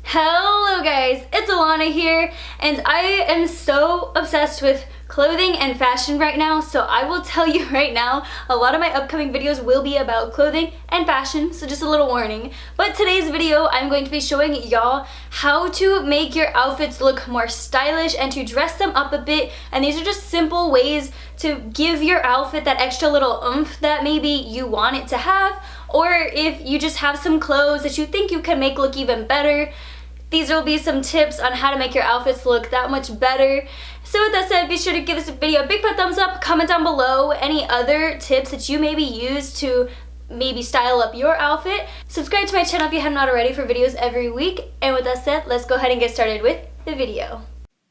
Hello guys, it's Allanna here, and I am so obsessed with clothing and fashion right now, so I will tell you right now, a lot of my upcoming videos will be about clothing and fashion, so just a little warning. But today's video, I'm going to be showing y'all how to make your outfits look more stylish and to dress them up a bit, and these are just simple ways to give your outfit that extra little oomph that maybe you want it to have, or if you just have some clothes that you think you can make look even better. These will be some tips on how to make your outfits look that much better. So with that said, be sure to give this video a big fat thumbs up, comment down below any other tips that you maybe use to maybe style up your outfit. Subscribe to my channel if you have not already for videos every week. And with that said, let's go ahead and get started with the video.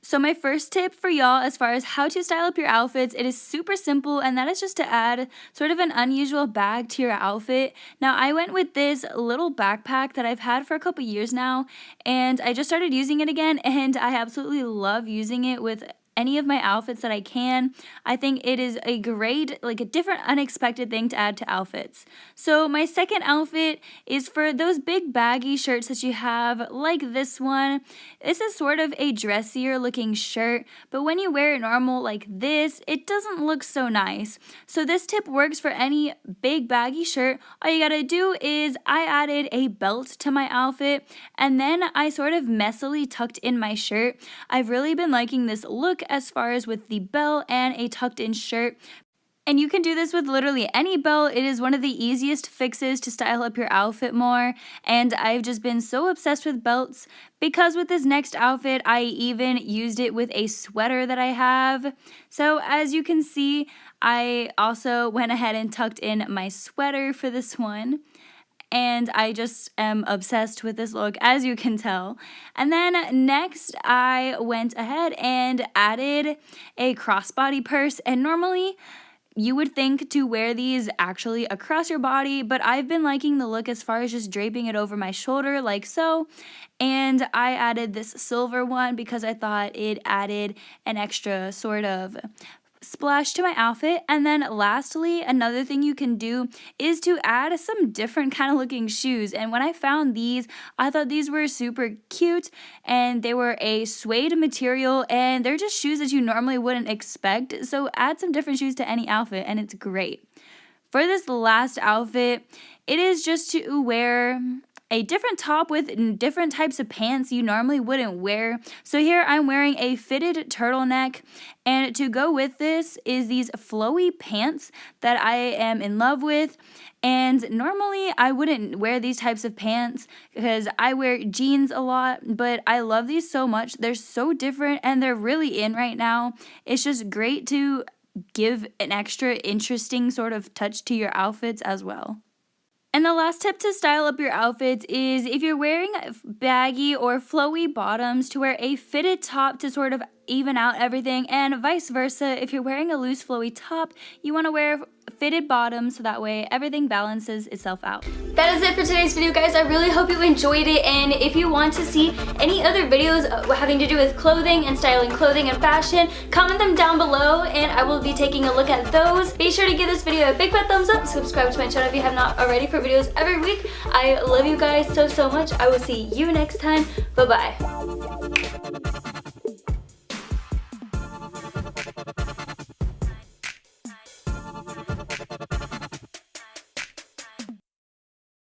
So my first tip for y'all as far as how to style up your outfits, it is super simple, and that is just to add sort of an unusual bag to your outfit. Now I went with this little backpack that I've had for a couple years now, and I just started using it again, and I absolutely love using it with any of my outfits that I can. I think it is a great, like a different unexpected thing to add to outfits. So my second outfit is for those big baggy shirts that you have, like this one. This is sort of a dressier looking shirt, but when you wear it normal like this, it doesn't look so nice. So this tip works for any big baggy shirt. All you gotta do is I added a belt to my outfit, and then I sort of messily tucked in my shirt. I've really been liking this look as far as with the belt and a tucked in shirt. And you can do this with literally any belt. It is one of the easiest fixes to style up your outfit more. And I've just been so obsessed with belts because with this next outfit, I even used it with a sweater that I have. So as you can see, I also went ahead and tucked in my sweater for this one. And I just am obsessed with this look, as you can tell. And then next, I went ahead and added a crossbody purse. And normally, you would think to wear these actually across your body, but I've been liking the look as far as just draping it over my shoulder like so. And I added this silver one because I thought it added an extra sort of splash to my outfit. And then lastly, another thing you can do is to add some different kind of looking shoes. And when I found these, I thought these were super cute, and they were a suede material, and they're just shoes that you normally wouldn't expect. So add some different shoes to any outfit and it's great. For this last outfit, it is just to wear a different top with different types of pants you normally wouldn't wear. So here I'm wearing a fitted turtleneck, and to go with this is these flowy pants that I am in love with. And normally I wouldn't wear these types of pants because I wear jeans a lot, but I love these so much. They're so different and they're really in right now. It's just great to give an extra interesting sort of touch to your outfits as well. And the last tip to style up your outfits is if you're wearing baggy or flowy bottoms, to wear a fitted top to sort of even out everything, and vice versa. If you're wearing a loose flowy top, you want to wear fitted bottoms so that way everything balances itself out. That is it for today's video, guys. I really hope you enjoyed it, and if you want to see any other videos having to do with clothing and styling clothing and fashion, comment them down below and I will be taking a look at those. Be sure to give this video a big fat thumbs up, subscribe to my channel if you have not already for videos every week. I love you guys so much. I will see you next time. Bye bye.